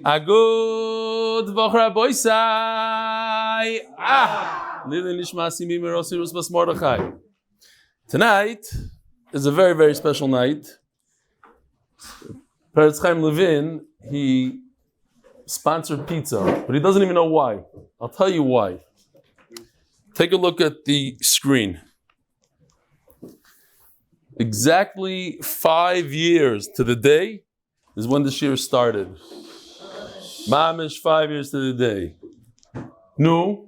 Agud Voch Raboisai. Nishmas Rosirus Mordechai. Tonight is a very, very special night. Peretz Chaim Levin, he sponsored pizza, but he doesn't even know why. I'll tell you why. Take a look at the screen. Exactly 5 years to the day is when this year started. Mamish, 5 years to the day. No.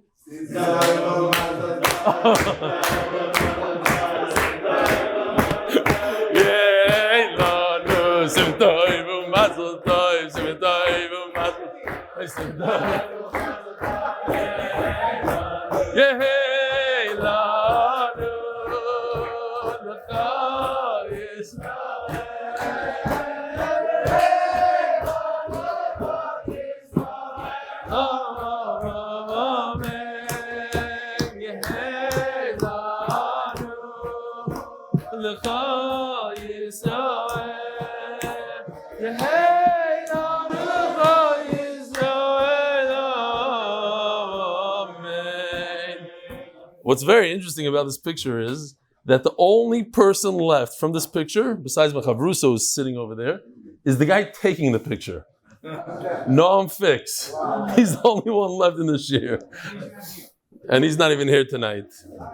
What's very interesting about this picture is that the only person left from this picture, besides Machavruso who's sitting over there, is the guy taking the picture. Noam Fix. He's the only one left in this year. And he's not even here tonight.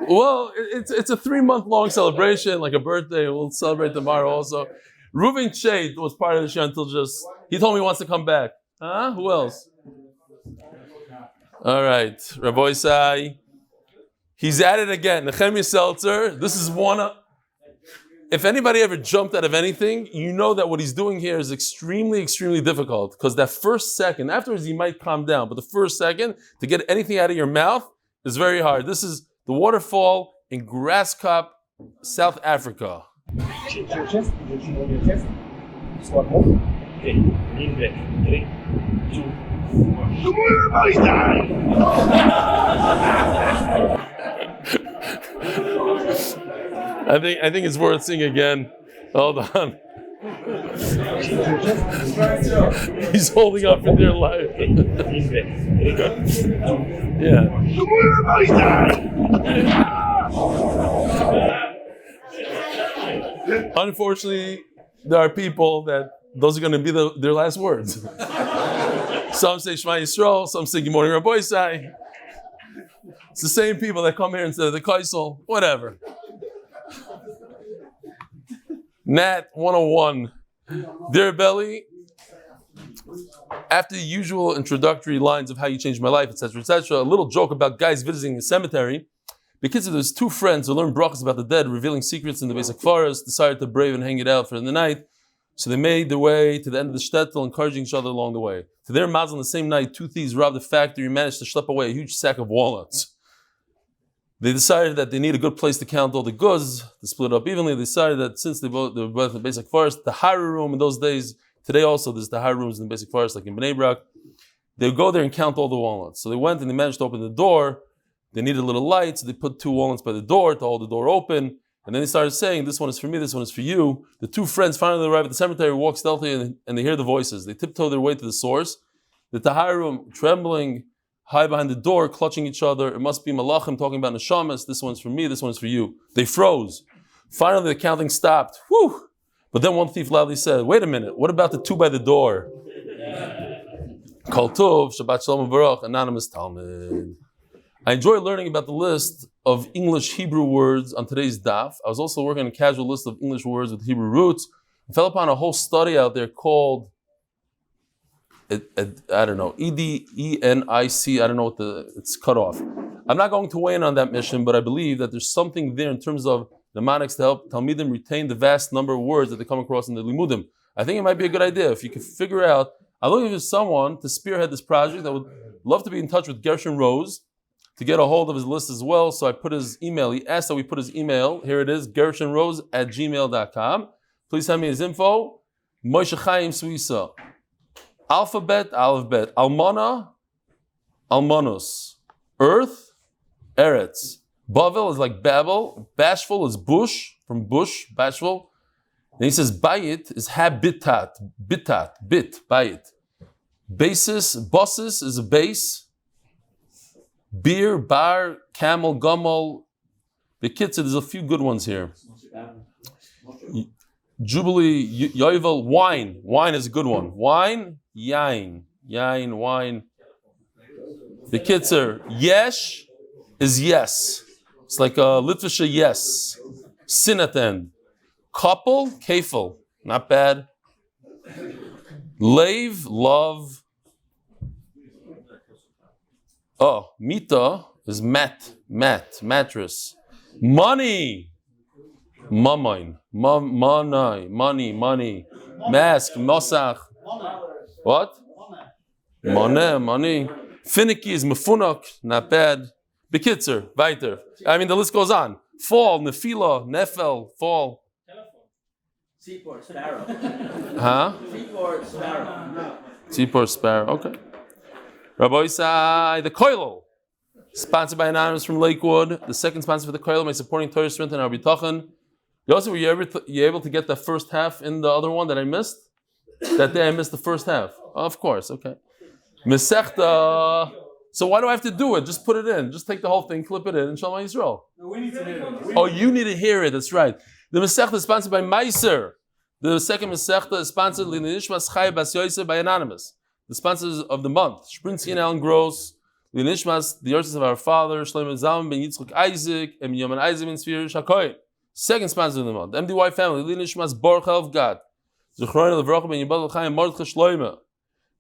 Well, it's a 3-month-long celebration, like a birthday. We'll celebrate tomorrow also. Reuven Shade was part of the show until just, he told me he wants to come back. Huh? Who else? All right. Rabbi Isai. He's at it again. Nehemiah Seltzer. This is one of, if anybody ever jumped out of anything, you know that what he's doing here is extremely, extremely difficult. Because that first second, afterwards he might calm down, but the first second, to get anything out of your mouth is very hard. This is the waterfall in Grasskop, South Africa. I think it's worth seeing again. Hold on. He's holding up for dear life. Yeah. Unfortunately, there are people that those are going to be their last words. Some say Shema Yisrael, some say Good morning, Rabbi Isai. It's the same people that come here instead of the Kaisel, whatever. Nat 101. Dear Belly, after the usual introductory lines of how you changed my life, etc., etc., a little joke about guys visiting the cemetery. Because there's 2 friends who learned brachas about the dead, revealing secrets in the basic forest, decided to brave and hang it out for the night. So they made their way to the end of the shtetl, encouraging each other along the way. To their mazel, on the same night, 2 thieves robbed a factory and managed to schlep away a huge sack of walnuts. They decided that they need a good place to count all the goods, to split up evenly. They decided that since they were both in the basic forest, the higher room in those days, today also there's the higher rooms in the basic forest, like in Bnei Brak, they would go there and count all the walnuts. So they went and they managed to open the door. They needed a little light, so they put 2 walnuts by the door to hold the door open. And then they started saying, this one is for me, this one is for you. The 2 friends finally arrive at the cemetery, walk stealthily, and they hear the voices. They tiptoe their way to the source. The Taharim, trembling, hide behind the door, clutching each other. It must be Malachim talking about Neshamas. This one's for me, this one's for you. They froze. Finally, the counting stopped. Whew! But then one thief loudly said, wait a minute, what about the 2 by the door? Kol Tov, Shabbat Shalom Burch, anonymous Talmud. I enjoy learning about the list of English Hebrew words on today's daf. I was also working on a casual list of English words with Hebrew roots. I fell upon a whole study out there called, I don't know, EDENIC, I don't know what it's cut off. I'm not going to weigh in on that mission, but I believe that there's something there in terms of mnemonics to help Talmidim retain the vast number of words that they come across in the Limudim. I think it might be a good idea if you could figure out, I'm looking for someone to spearhead this project. I would love to be in touch with Gershon Rose to get a hold of his list as well. So I put his email. He asked that we put his email. Here it is, gershonrose@gmail.com. Please send me his info. Moshe Chaim Suisa. Alphabet, Almana, Almanos. Earth, Eretz. Bavel is like Babel. Bashful is bush, from bush, bashful. Then he says Bayit is habitat, bit, Bayit. Buses is a base. Beer, bar, camel, gummel. The kids, there's a few good ones here. Jubilee, yovel, wine. Wine is a good one. Wine, yain, wine. The kids are yesh is yes. It's like a Litvisha yes. Sin at the end. Couple, kefil. Not bad. Lave, love. Oh, mita is mattress. Money. Mamain. Money. Mask, mosach. What? Money. Finicky is mefunak. Not bad. Bekitzer, weiter. I mean, the list goes on. Fall, nefila, nefel, fall. Seaport sparrow. Huh? Seaport sparrow. Okay. Rabbi Isai, the koilel, sponsored by Anon Ymous from Lakewood. The second sponsor for the koilel, my supporting Torah strength and our bitachon. Yosef, were you able to get the first half in the other one that I missed? That day I missed the first half. Of course. Okay. Mesechta. So why do I have to do it? Just put it in. Just take the whole thing, clip it in, and Shalom Yisrael. No, we need to hear it. Oh, you need to hear it. That's right. The Masechta is sponsored by Maaser. The second Masechta is sponsored by Nishmas Bas Yosef by Anon Ymous. The sponsors of the month: Shprintzy and Alan Gross, Nishmas, the Yarsh of our father, Shalom Zalman ben Ytzchak Aייזיק, and Yoman Aייזיק ben Sfir Shakoi. Second sponsor of the month: MDY family, Nishmas Boruch of God, Zechroin Levrach ben ybl'c Shlema.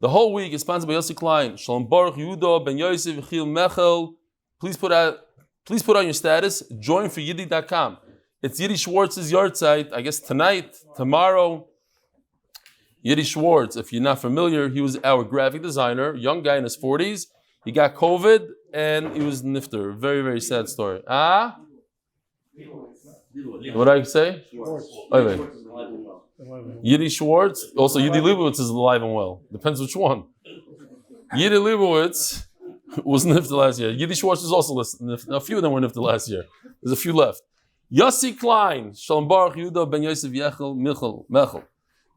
The whole week is sponsored by Yossi Klein, Shalom Burch Yehuda ben Yosef Ycheil Mechel. Please put on your status. Join for Yiddi.com. It's Yiddi Schwartz's yahrzeits. I guess tonight, tomorrow. Yiddi Schwartz, if you're not familiar, he was our graphic designer, young guy in his 40s. He got COVID and he was nifter. Very, very sad story. What did I say? Wait. Yiddi Schwartz, also Yiddi Leibowitz is alive and well. Depends which one. Yiddi Leibowitz was nifter last year. Yiddi Schwartz is also nifter. A few of them were nifter last year. There's a few left. Yossi Klein, Shalom Burch Yehuda ben Yosef Ycheil Mechel.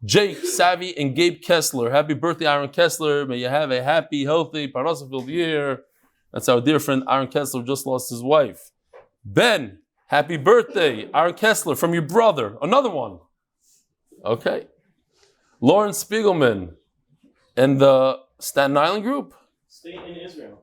Jake, Savvy, and Gabe Kessler. Happy birthday, Aaron Kessler. May you have a happy, healthy, parnasa-filled year. That's our dear friend Aaron Kessler, just lost his wife. Ben, happy birthday, Aaron Kessler, from your brother. Another one. Okay. Loren Spigleman and the Staten Island group. Stay in Israel.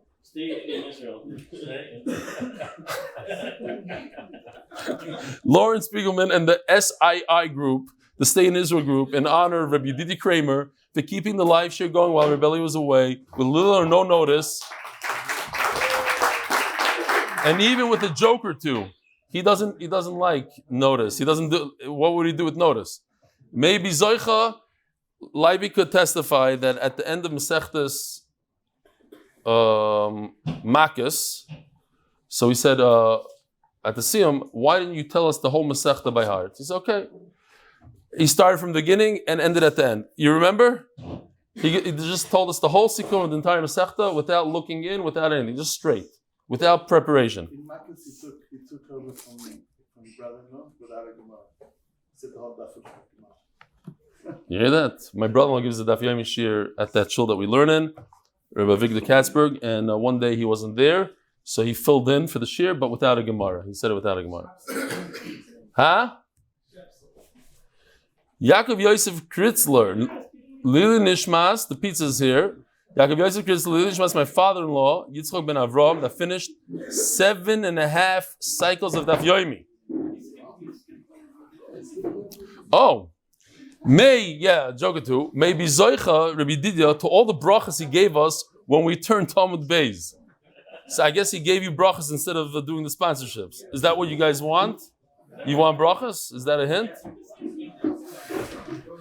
Loren Spigleman and the SII group, the Stay in Israel group, in honor of R Yedidya Kramer for keeping the live share going while Rebelli was away with little or no notice. And even with a joke or two, he doesn't like notice. He doesn't do. What would he do with notice? Maybe Zoicha Leibi could testify that at the end of Masechtas Makis, so he said at the Siyum, why didn't you tell us the whole Masechta by heart? He said, okay. He started from the beginning and ended at the end. You remember? He just told us the whole Sikkum of the entire Masechta without looking in, without anything, just straight, without preparation. In Makis, he took over from brother-in-law without a Gemara. He said the whole Daf Yomi. You hear that? My brother-in-law gives the Daf Yomi shir at that shul that we learn in, Rabbi Victor Katzberg, and one day he wasn't there, so he filled in for the shir, but without a Gemara. He said it without a Gemara. Huh? Yaakov Yosef Kritzler, Leilu Nishmas, the pizza's here. Yaakov Yosef Kritzler, Leilu Nishmas, my father-in-law, Yitzchak ben Avram, that finished 7.5 cycles of Daf Yomi. Oh. Joke or two. Maybe Zoicha, Rabbi Yedidya, to all the brachas he gave us when we turned to Amud Beis. So I guess he gave you brachas instead of doing the sponsorships. Is that what you guys want? You want brachas? Is that a hint?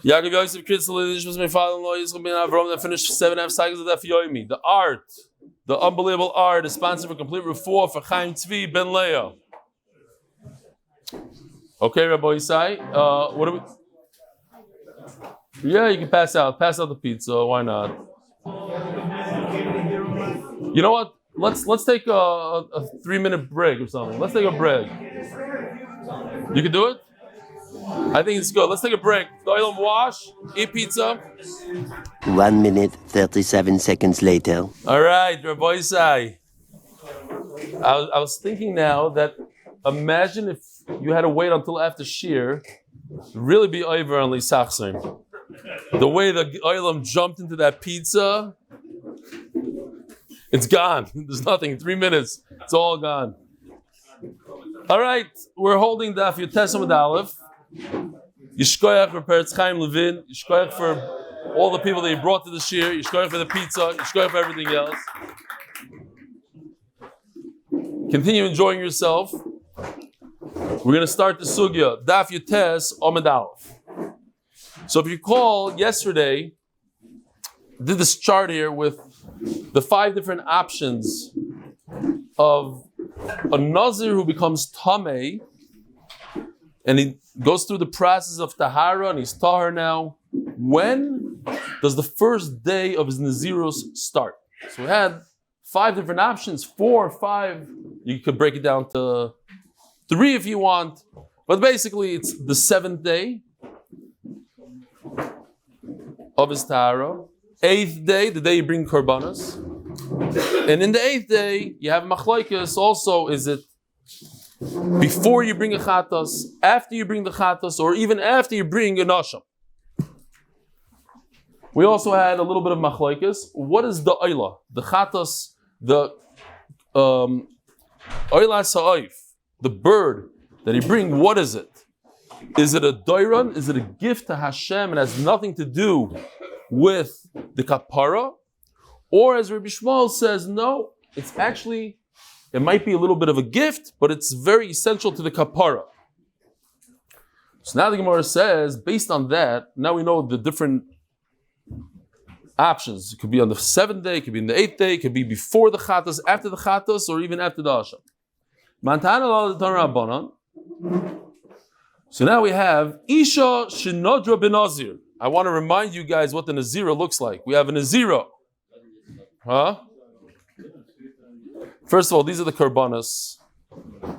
Yaakov Yosef Kritzler, was my father-in-law, Yitzchak ben Avram, that finished 7.5 cycles of Daf Yomi. The art, the unbelievable art, is sponsored for complete refuah for Chaim Tzvi ben Leah. Okay, Rabbi Isai, what do we? Yeah, you can pass out the pizza. Why not? You know what? Let's take a 3-minute break or something. Let's take a break. You can do it? I think it's good. Let's take a break. Oilam wash, eat pizza. 1 minute, 37 seconds later. All right, Rabbi Isai. I was thinking now that imagine if you had to wait until after Shir, really be over on Lisachsim. The way the Oilam jumped into that pizza, it's gone. There's nothing. 3 minutes. It's all gone. All right, we're holding Daf Yomi Amud Aleph. Yishkoyach for Peretz Chaim Levin. Yishkoyach for all the people that you brought to the Shir. Yishkoyach for the pizza. Yishkoyach for everything else. Continue enjoying yourself. We're going to start the sugya. Daf Yomi Amud Aleph. So if you recall, yesterday, I did this chart here with the 5 different options of a Nazir who becomes Tameh, and he goes through the process of Tahara, and he's Tahar now. When does the first day of his Naziros start? So we had 5 different options, 4 or 5. You could break it down to 3 if you want. But basically, it's the 7th day of his Tahara. 8th day, the day you bring Korbanos. And in the 8th day, you have Machlokes also. Is it before you bring a Chatas, after you bring the Chatas, or even after you bring a Nasham? We also had a little bit of Machlokes. What is the Oila? The Chatas, the Oila Sa'if, the bird that you bring, what is it? Is it a Doiron? Is it a gift to Hashem and has nothing to do with the Kapara? Or as Rabbi Shmuel says, no, it's actually, it might be a little bit of a gift, but it's very essential to the Kapara. So now the Gemara says, based on that, now we know the different options. It could be on the 7th day, it could be in the 8th day, it could be before the Chatas, after the Chatas, or even after the Asham. So now we have Isha Shinodra ben Nazir. I want to remind you guys what the Nazira looks like. We have a Nazira. Huh? First of all, these are the Karbanas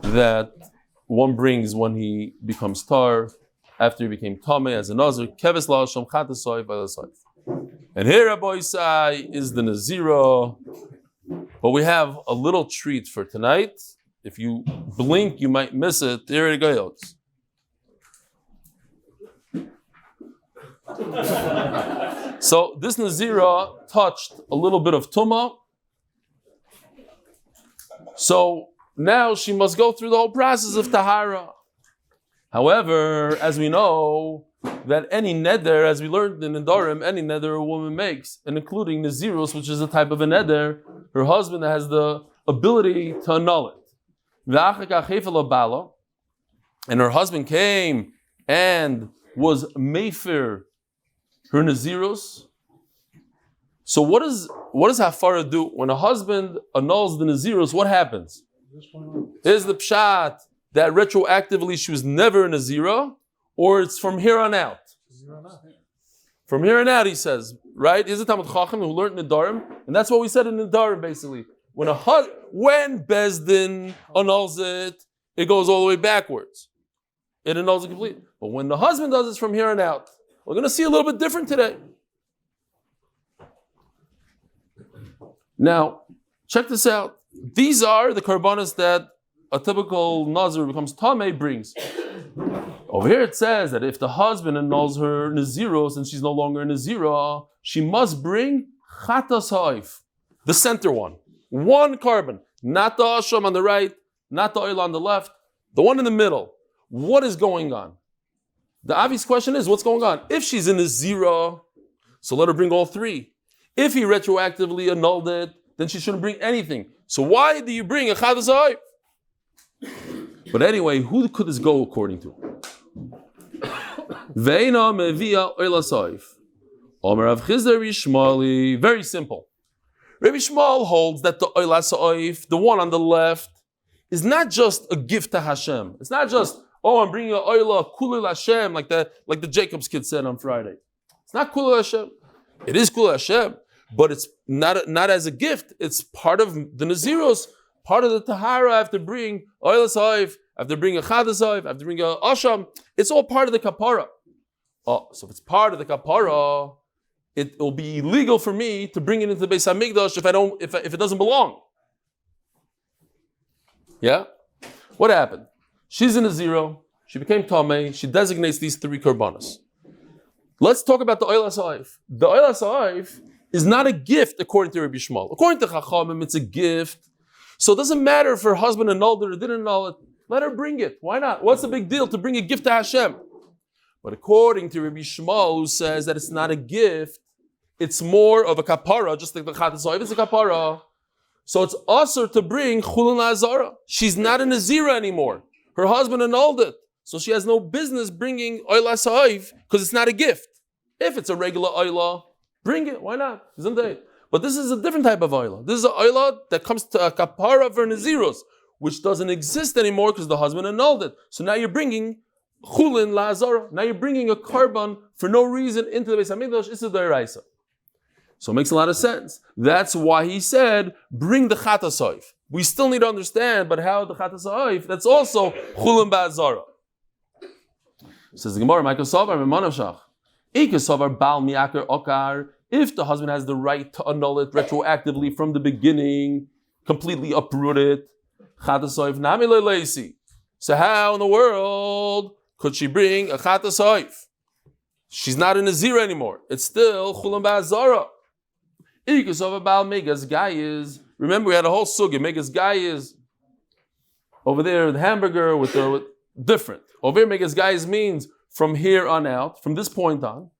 that one brings when he becomes Tar, after he became Tameh as a Nazir. Keves la'asham chatasoi v'lasoi. And here, Rabbi Isai, is the Nazira. But we have a little treat for tonight. If you blink, you might miss it. Here it goes. So this Nazira touched a little bit of Tumah. So now she must go through the whole process of Tahara. However, as we know, that any neder, as we learned in Nedarim, any neder a woman makes, and including Naziros, which is a type of a neder, her husband has the ability to annul it. And her husband came and was meifir her Naziros. So what does Hafara do? When a husband annuls the Naziros, what happens? Is the pshat that retroactively she was never a Nazira, or it's from here on out? From here on out, he says, right? Is it Talmud Chacham who learned Nedarim? And that's what we said in Nedarim, basically. When Bezdin annuls it, it goes all the way backwards. It annuls it completely. But when the husband does it from here on out, we're going to see a little bit different today. Now, check this out. These are the karbanas that a typical Nazir who becomes Tameh brings. Over here it says that if the husband annuls her Naziros and she's no longer a Nazira, she must bring Chatas Ha'if, the center one. One carbon, not the Asham on the right, not the Oil on the left, the one in the middle. What is going on? The obvious question is, what's going on? If she's in a Nazira, so let her bring all 3. If he retroactively annulled it, then she shouldn't bring anything. So why do you bring a Chatas Ha'if? But anyway, who could this go according to? Veina mevia oila Ha'if. Omer Rav Chizda Rishmali. Very simple. Rabbi Shmuel holds that the oila Ha'if, the one on the left, is not just a gift to Hashem. It's not just, oh, I'm bringing an oila kulil Hashem, like the Jacob's kid said on Friday. It's not kulil Hashem. It is kulil Hashem, but it's not as a gift. It's part of the Naziros, part of the Tahara. I have to bring oila Ha'if. I have to bring a chadasoif, I have to bring a asham. It's all part of the kapara. Oh, so if it's part of the kapara, it will be illegal for me to bring it into the Beis Hamikdash if it doesn't belong. Yeah? What happened? She's in a zero. She became Tameh. She designates these 3 korbanos. Let's talk about the oil hasaif. The oil hasaif is not a gift according to Rabbi Shmuel. According to Chachamim, it's a gift. So it doesn't matter if her husband annulled it or didn't annul it. Let her bring it. Why not? What's the big deal to bring a gift to Hashem? But according to Rabbi Shmuel, who says that it's not a gift, it's more of a kapara, just like the chat hasaif is a kapara. So it's usher to bring chulin la'azara. She's not a nazira anymore. Her husband annulled it. So she has no business bringing oil hasaif because it's not a gift. If it's a regular oila, bring it. Why not? Isn't it? But this is a different type of oila. This is an oila that comes to a kapara for naziros, which doesn't exist anymore because the husband annulled it. So now you're bringing chulin la'azara. Now you're bringing a korban for no reason into the Beis Hamikdash. This is the eraisa. So it makes a lot of sense. That's why he said, bring the chat hasaif. We still need to understand, but how the chat hasaif, that's also chulin ba'azara. Says the Gemara, Michael Savar, Memanavshach. Ikasavar Baal Miakar Okar. If the husband has the right to annul it retroactively from the beginning, completely uproot it, chat hasaif nami le'leisi. So how in the world could she bring a chat hasaif? She's not in a zira anymore. It's still chulin ba'azara. Ikasavar Baal Megas Gayis. Remember, we had a whole sugya. Megas Gayis over there, the hamburger with different. Over here, Megas Gayis means from here on out, from this point on.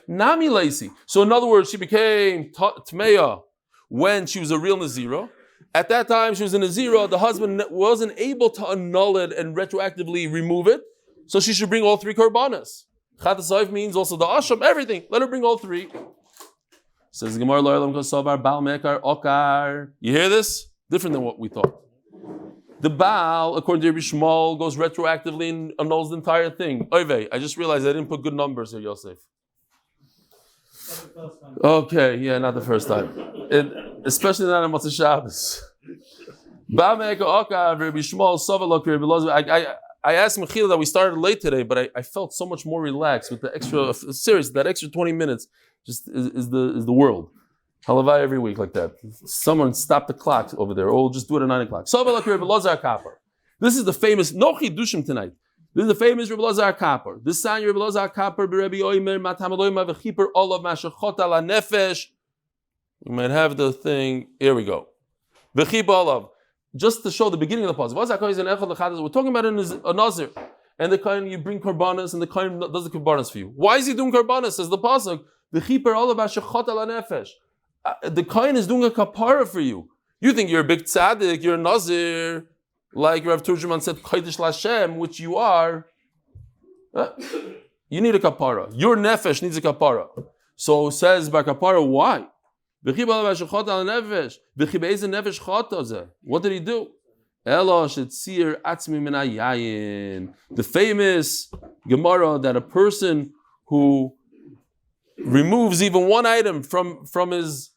Nami Lacy. So in other words, she became Tmeya when she was a real Nazira. At that time, she was a Nazira. The husband wasn't able to annul it and retroactively remove it. So she should bring all 3 korbanos. Chat hasaif means also the asham, everything. Let her bring all 3. Says the Gemara, you hear this? Different than what we thought. The Baal, according to Rabbi Shmuel, goes retroactively and annuls the entire thing. Oivei, I just realized I didn't put good numbers here, Yosef. Okay, yeah, not the first time. Especially not on Motzei Shabbos. I asked Mechil that we started late today, but I felt so much more relaxed with the extra, seriously, that extra 20 minutes just is the world. Halavai every week like that. Someone stop the clock over there, or we'll just do it at 9 o'clock. This is the famous, no chidushim tonight. This is the famous Rebbe Lazar Kapar. This sign Rebbe Lazar Kapar, Rebbe Oimer, Matamaloima, V'chipar, Olav, Mashachot, Ala Nefesh. We might have the thing, here we go. V'chipar, Olav. Just to show the beginning of the pause. We're talking about a Nazir. And the kind you bring karbanas, and the kind does the karbanas for you. Why is he doing karbanas? Says the pasuk, V'chipar, Olav, Mashachot, Ala Nefesh. The Kohen is doing a kapara for you. You think you're a big tzaddik, you're a Nazir, like Rav Turjuman said, Kodesh Lashem, which you are. You need a kapara. Your nefesh needs a kapara. So it says by kapara, why? What did he do? The famous Gemara that a person who removes even one item from his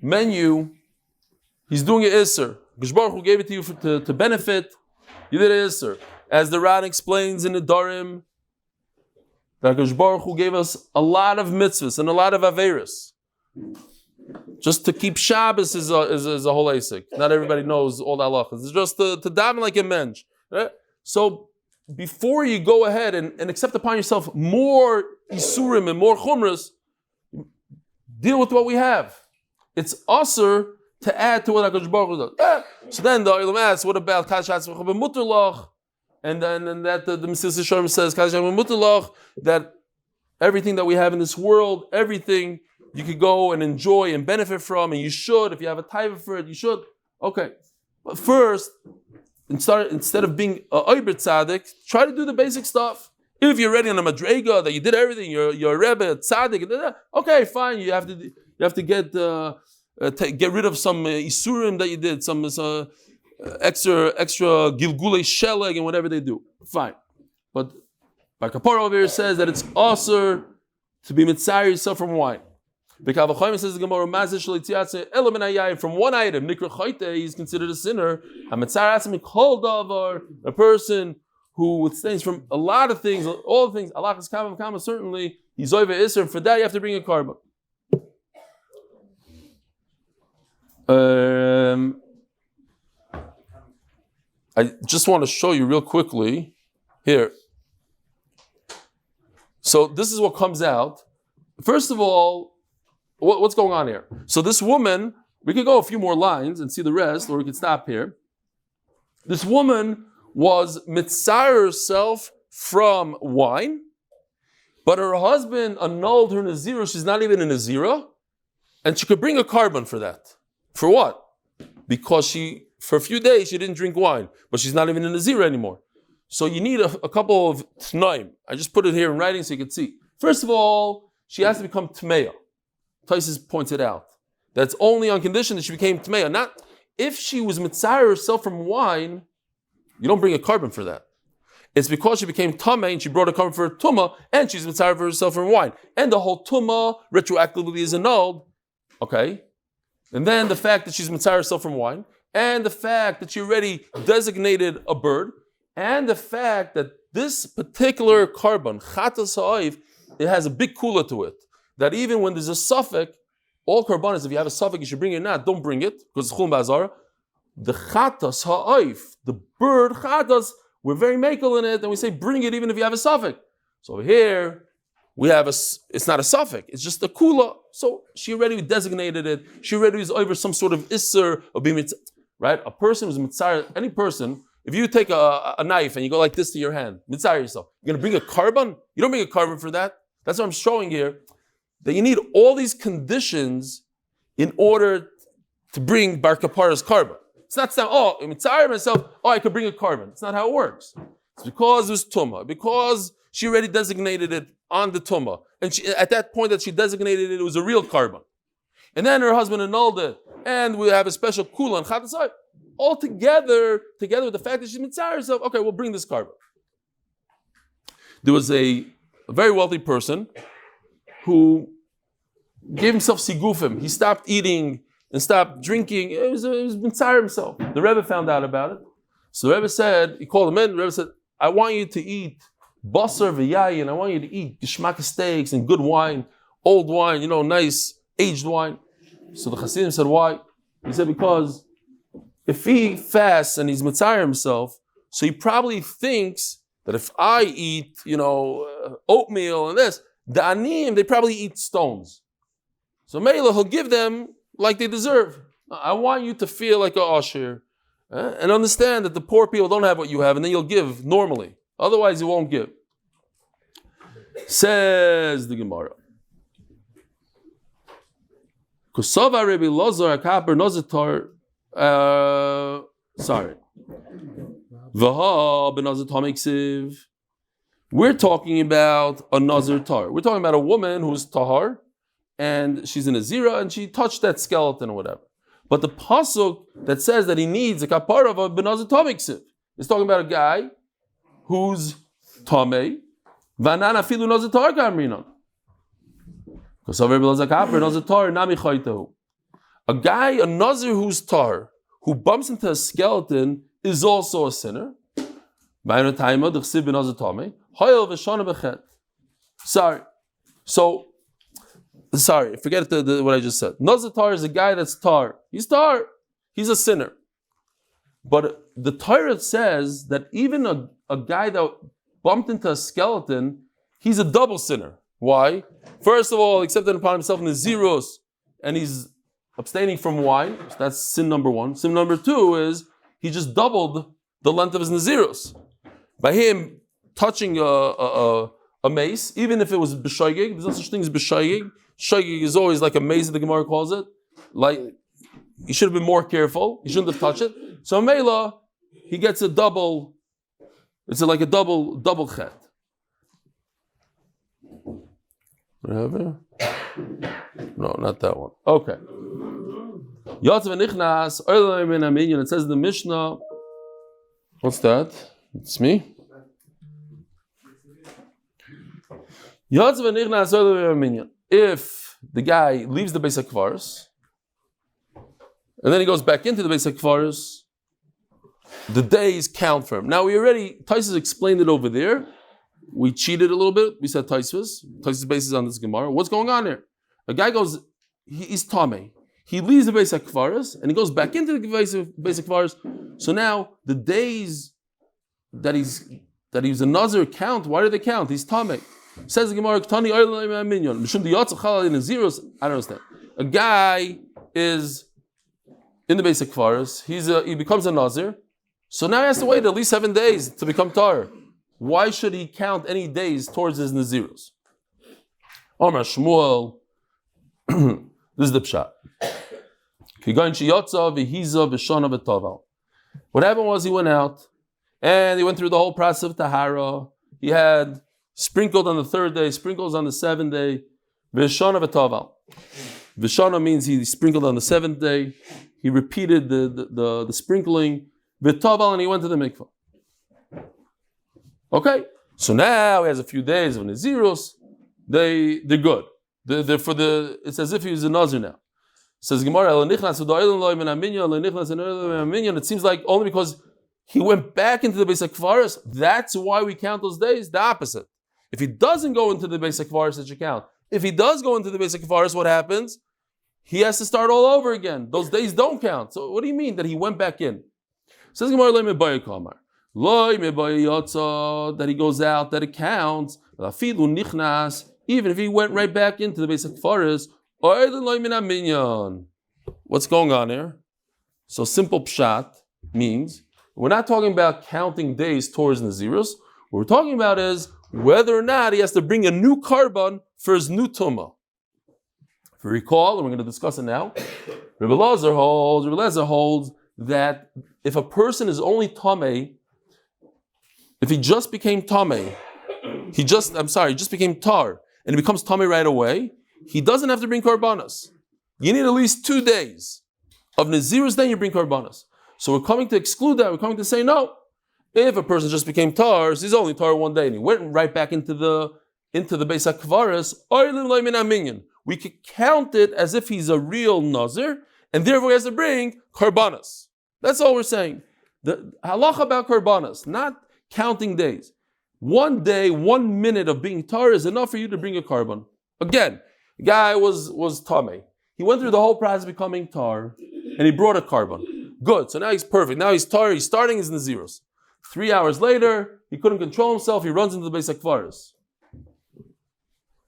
menu, he's doing an Isser. Baruch who gave it to you to benefit, you did an Isser. As the Ran explains in the Darim, that Baruch who gave us a lot of mitzvahs and a lot of averis. Just to keep Shabbos is a whole Aisic. Not everybody knows all the halachas. It's just to daven like a mensch. Right? So before you go ahead and accept upon yourself more isurim and more chumras, deal with what we have. It's usher to add to what HaKadosh Baruch Hu does. So then the Olam asks, what about Kashatz Mutalach? And then that the Mesilas Yesharim says, Kashatz Mutalach, that everything that we have in this world, everything you could go and enjoy and benefit from, and you should, if you have a taiva for it, you should. Okay. But first, instead of being a ybl'c tzaddik, try to do the basic stuff. If you're ready on a madrega, that you did everything, you're a rebbe, tzaddik, okay, fine, you have to get rid of some isurim that you did, some extra gilgulei sheleg and whatever they do. Fine. But Bar Kapara over here says that it's also to be mitzayir yourself from wine. Says the Gemara, from one item, Nikra Chayte, he's considered a sinner. A person who abstains from a lot of things, all the things, Allah is kama, certainly, he's over Isser, and for that you have to bring a carbon. I just want to show you real quickly here. So this is what comes out. First of all, what's going on here? So this woman, we could go a few more lines and see the rest, or we could stop here. This woman was mitzar herself from wine, but her husband annulled her Nazira. She's not even a Nazira, and she could bring a carbon for that. For what? Because for a few days, she didn't drink wine, but she's not even a Nazira anymore. So you need a couple of t'naim. I just put it here in writing so you can see. First of all, she has to become tmeya. Taisus pointed out that's only on condition that she became tmeya. Not if she was mitzar herself from wine, you don't bring a carbon for that. It's because she became tameh and she brought a carbon for a tumah, and she's mitzar for herself from wine, and the whole tumah retroactively is annulled. Okay, and then the fact that she's mitzar herself from wine, and the fact that she already designated a bird, and the fact that this particular carbon, chatas ha'oif, it has a big kula to it. That even when there's a suffix, all carbonas, if you have a suffix, you should bring it or not, don't bring it, because it's chum ba'azara. The chatas ha'oif, the bird chatas, we're very makel in it, and we say bring it even if you have a suffix. So here, we have it's not a suffix, it's just a kula. So she already designated it, she already was over some sort of isser of being mitzvah. Right? A person who's mitzar, any person, if you take a knife and you go like this to your hand, mitzar yourself, you're going to bring a carbon? You don't bring a carbon for that. That's what I'm showing here. That you need all these conditions in order to bring bar kapara's carbon. It's not saying, mitzar myself, I could bring a carbon. It's not how it works. It's because it was tumah, because she already designated it on the tumah. And at that point that she designated it, it was a real carbon. And then her husband annulled it. And we have a special kula and chatasai. All together with the fact that she's mitzar herself, okay, we'll bring this carbon. There was a very wealthy person who gave himself sigufim. He stopped eating and stopped drinking. It was mitzar himself. The Rebbe found out about it. So the Rebbe said, he called him in, the Rebbe said, I want you to eat basar v'yayin, I want you to eat geshmak steaks and good wine, old wine, nice aged wine. So the Hasidim said, why? He said, because if he fasts and he's mitzayir himself, so he probably thinks that if I eat, oatmeal and this, the aniyim, they probably eat stones. So Mela, he'll give them like they deserve. I want you to feel like a osher and understand that the poor people don't have what you have, and then you'll give normally. Otherwise, you won't give. Says the Gemara. Kusava Rebbe Lazar Akaper Nazitar. Vaha ben Nazir Tamiksiv. We're talking about a Nazir tar. We're talking about a woman who's tahar, and she's in a zira, and she touched that skeleton or whatever. But the pasuk that says that he needs a kapara of a ben Nazir Tamiksiv is talking about a guy who's tamei. Vanana filu Nazir tar kamrinan. A guy, a Nazir who's tar, who bumps into a skeleton, is also a sinner. Sorry, forget what I just said. Nazir tar is a guy that's tar. He's tar. He's a sinner. But the Torah says that even a guy that bumped into a skeleton, he's a double sinner. Why? First of all, accepted upon himself in the zeros, and he's abstaining from wine. So that's sin number one. Sin number two is he just doubled the length of his naziros by him touching a mace, even if it was b'shaygig. There's no such thing as b'shaygig. Shaygig is always like a mace, the Gemara calls it. Like he should have been more careful. He shouldn't have touched it. So Mela, he gets a double. It's like a double chet. Whatever. No, not that one. Okay. Yosef Nichnas, R Eli, it says in the Mishnah. What's that? It's me. Yosef Nichnas, R Eli. If the guy leaves the Beis HaKvaros, and then he goes back into the Beis HaKvaros, the days count for him. Now Taisus explained it over there. We cheated a little bit. We said Taisus bases on this Gemara. What's going on here? A guy goes, he's Tomei. He leaves the Beis HaKvaros and he goes back into the Beis HaKvaros. So now the days that he's a Nazir count. Why do they count? He's Tomei. Says the Gemara, Tani Minyan. I don't understand. A guy is in the Beis HaKvaros. He becomes a Nazir. So now he has to wait at least 7 days to become Tar. Why should he count any days towards his Nazirus? Omar Shmuel, this is the Pshat. What happened was he went out and he went through the whole process of Tahara. He had sprinkled on the 3rd day, sprinkles on the 7th day. V'shana v'taval. V'shana means he sprinkled on the 7th day. He repeated the sprinkling. V'taval, and he went to the mikvah. Okay, so now he has a few days of Nazirus. They're good. It's as if he was a Nazir now. It says Gemara, it seems like only because he went back into the Beis HaKvaros, that's why we count those days. The opposite. If he doesn't go into the Beis HaKvaros, that you count. If he does go into the Beis HaKvaros, what happens? He has to start all over again. Those days don't count. So what do you mean that he went back in? Says Gemara, that he goes out, that it counts. Even if he went right back into the Beis HaKvaros, what's going on here? So simple pshat means we're not talking about counting days towards Nazirus. What we're talking about is whether or not he has to bring a new carbon for his new tumah. If you recall, and we're going to discuss it now, Rebbe Elazar holds that if a person is only tamei, if he just became tamei, he just became tar, and he becomes tamei right away, he doesn't have to bring karbanos. You need at least 2 days of Nazirus, then you bring karbanos. So we're coming to exclude that. We're coming to say no. If a person just became tar, he's only tar 1 day, and he went right back into the Beis HaKvaros, we could count it as if he's a real Nazir, and therefore he has to bring karbanos. That's all we're saying. The halacha about karbanos, not counting days. 1 day, 1 minute of being tar is enough for you to bring a carbon. Again, the guy was tamei. He went through the whole process of becoming tar, and he brought a carbon. Good, so now he's perfect. Now he's tar, he's starting his Nazirus. 3 hours later, he couldn't control himself, he runs into the Beis HaKvaros.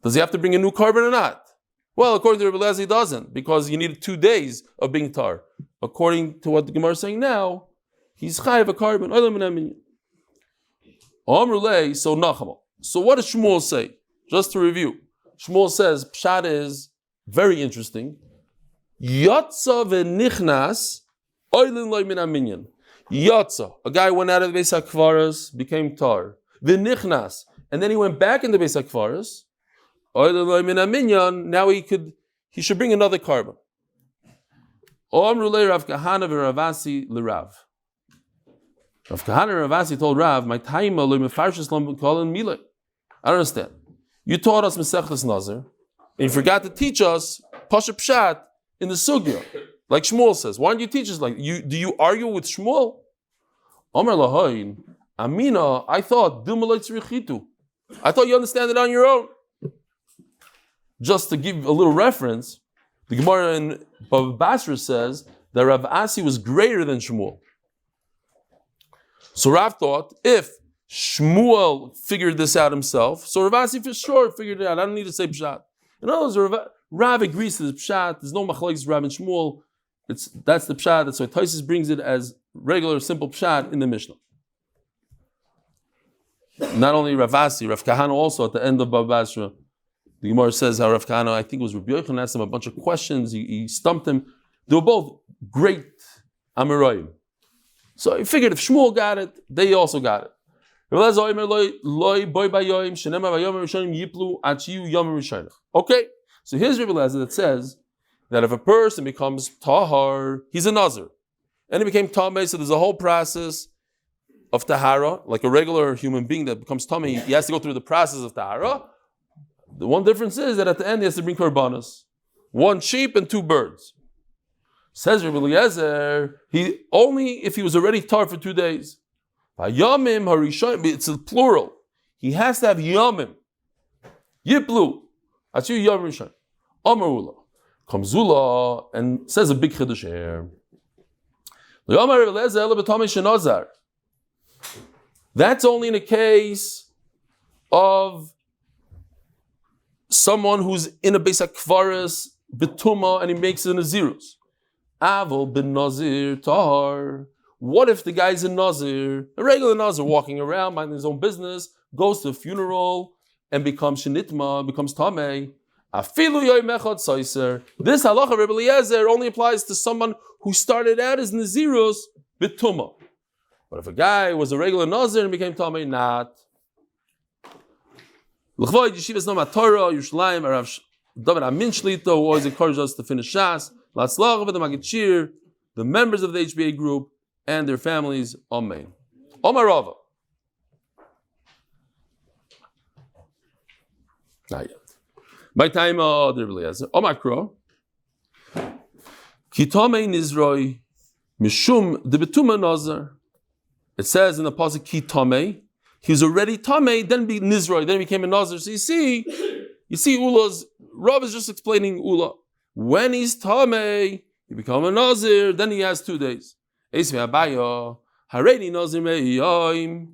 Does he have to bring a new carbon or not? Well, according to Rebbe Elazar, he doesn't, because you need 2 days of being tar. According to what the Gemara is saying now, he's chayav a carbon. So Nachama. So what does Shmuel say? Just to review. Shmuel says, Pshat is very interesting. Yatsa v'nichnas oilin loy min aminyan. Yatsa, a guy went out of the Beis HaKvaros, became tar. V'nichnas, and then he went back in the Beis HaKvaros. Oilin loy min aminyan. Now he should bring another carbon. Omru le Rav Kahana v'Ravasi l'Rav. Rav Kahana and Ravasi told Rav, "My time lo mefarshes lo mekolen milei." I don't understand. You taught us Masechtas Nazir, and you forgot to teach us Pasha Pshat in the Sugya, like Shmuel says. Why don't you teach us like you? Do you argue with Shmuel? Omer lahayin, Amina. I thought I thought you understand it on your own. Just to give a little reference, the Gemara in Bava Basra says that Rav Asi was greater than Shmuel. So Rav thought, if Shmuel figured this out himself, so Rav Asi for sure figured it out. I don't need to say Pshat. In other words, Rav agrees to the Pshat. There's no machlokes Rav and Shmuel. That's the Pshat. That's why Taisus brings it as regular, simple Pshat in the Mishnah. Not only Rav Asi, Rav Kahana also at the end of Bava Basra. The Gemara says how Rav Kahana, I think it was Rabbi Yochanan, asked him a bunch of questions. He stumped him. They were both great Amoraim. So he figured if Shmuel got it, they also got it. Okay, so here's Rebbe Elazar that says that if a person becomes tahar, he's a nazir. And he became tamei, so there's a whole process of tahara, like a regular human being that becomes tamei, he has to go through the process of tahara. The one difference is that at the end he has to bring karbanos. 1 sheep and 2 birds. Says Rabbi Eliezer, he only if he was already tar for 2 days. It's a plural. He has to have yomim. Yiplu. That's you yom rishon. Amarula. Kamzula and says a big chiddush here. That's only in a case of someone who's in a Beis HaKvaris betuma and he makes a nazirus. Avol ben Nazir tahar. What if the guy's a Nazir, a regular Nazir walking around, minding his own business, goes to a funeral and becomes shenitma, becomes tamei? Afilu yoy mechad soiser. This halacha Rebbe Eliezer only applies to someone who started out as nazirus betuma. But if a guy was a regular Nazir and became tamei, not. L'chvoid yeshivas no matorah Yerushalayim Arav David Amin Shlita, who always encouraged us to finish Shas. Latzlach with the Magid, the members of the HBA group and their families. Amen. Omar Rava. Not yet. My time, Omar Kro. Kitame Nizroi Mishum de Betuma Nazar. It says in the pasuk Kitame, he was already Tame, then be Nizroi, then he became a Nazar. So you see Ula's, Rav is just explaining Ula. When he's Tame, he become a Nazir, then he has 2 days. Eisve Abaya, Haredi Nazir Me'yoim,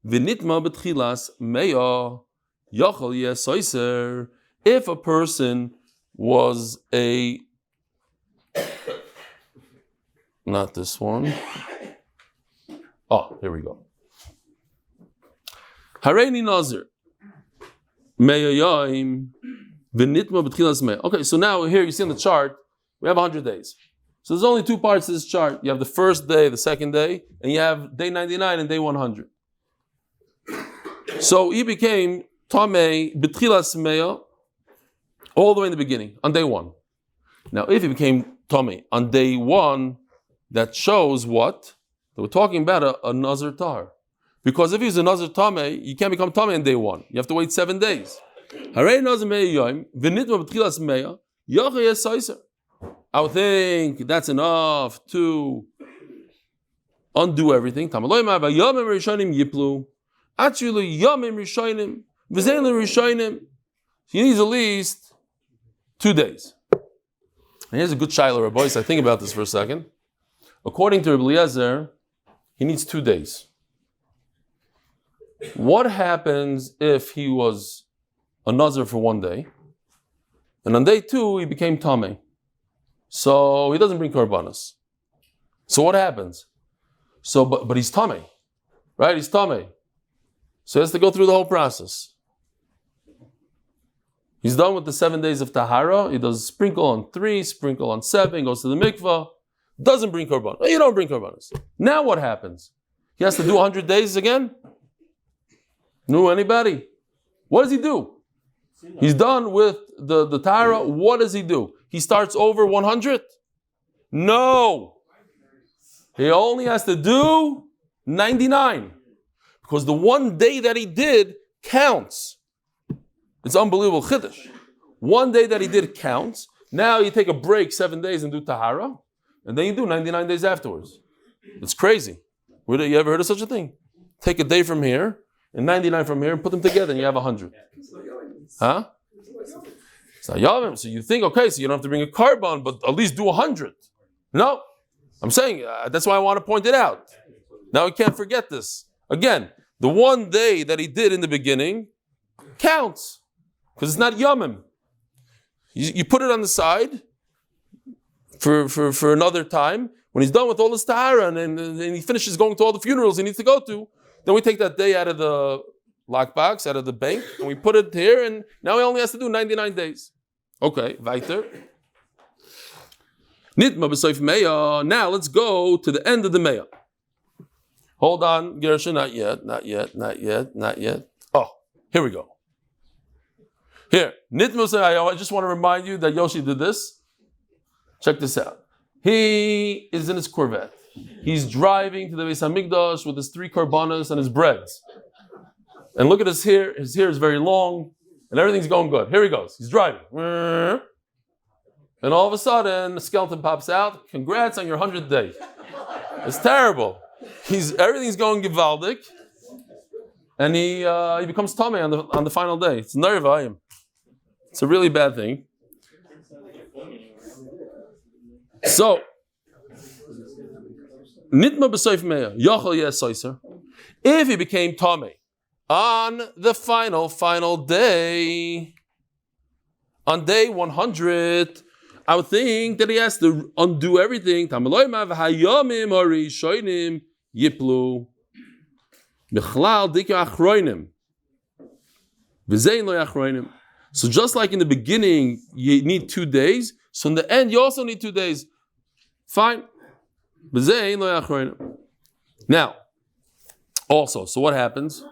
V'nitma B'tchilas Me'yo, Yochel Yesoiser. If a person was a, not this one. Oh, here we go. Haredi Nazir Me'yoim, V'nitma B'tchilas Me'yo. Okay, so now here you see on the chart, we have 100 days. So there's only 2 parts to this chart. You have the first day, the second day, and you have day 99 and day 100. So he became Tamei B'tchilas Me'yo all the way in the beginning, on day 1. Now, if he became Tamei on day 1, that shows what? That we're talking about a Nazir Tar. Because if he's a Nazir Tamei, you can't become Tamei on day 1. You have to wait 7 days. Harei Nazir Me'yoim, V'nitma B'tchilas Me'yo, Yochel Yesoiser. I would think that's enough to undo everything. He needs at least 2 days. And here's a good shaila, Rabbi. I think about this for a second. According to Rebbe Eliezer, he needs 2 days. What happens if he was a Nazir for 1 day, and on day 2 he became Tamei? So he doesn't bring korbanos. So what happens? So, but he's Tamei, right? He's Tamei. So he has to go through the whole process. He's done with the 7 days of Tahara. He does sprinkle on 3, sprinkle on 7, goes to the mikvah. Doesn't bring korbanos. You don't bring korbanos. Now what happens? He has to do 100 days again? No, anybody? What does he do? He's done with the Tahara. What does he do? He starts over 100? No. He only has to do 99. Because the 1 day that he did counts. It's unbelievable chiddush. 1 day that he did counts. Now you take a break 7 days and do Tahara. And then you do 99 days afterwards. It's crazy. You ever heard of such a thing? Take a day from here and 99 from here and put them together and you have 100. Huh? It's not Yavim. So you think, okay, so you don't have to bring a carbon, but at least do 100. No. I'm saying, that's why I want to point it out. Now we can't forget this. Again, the 1 day that he did in the beginning counts. Because it's not Yamim. You put it on the side for another time. When he's done with all his tahara and he finishes going to all the funerals he needs to go to, then we take that day out of the lockbox, out of the bank, and we put it here, and now he only has to do 99 days. Okay, weiter. Nitma b'soif meya. Now let's go to the end of the meya. Hold on, Gershon, not yet. Oh, here we go. Here, Nitma b'soif. I just want to remind you that Yoshi did this. Check this out. He is in his Corvette. He's driving to the Beis Hamikdash with his 3 korbanos and his breads. And look at his hair. His hair is very long, and everything's going good. Here he goes. He's driving. And all of a sudden, the skeleton pops out. Congrats on your 100th day. It's terrible. Everything's going gewaldig. And he becomes tamei on the final day. It's nervayim. It's a really bad thing. So, nitma b'soif meya yachol yesoiser. If he became tamei on the final day, on day 100, I would think that he has to undo everything. Yiplu. So just like in the beginning, you need 2 days. So in the end, you also need 2 days. Fine. Now, also, so what happens?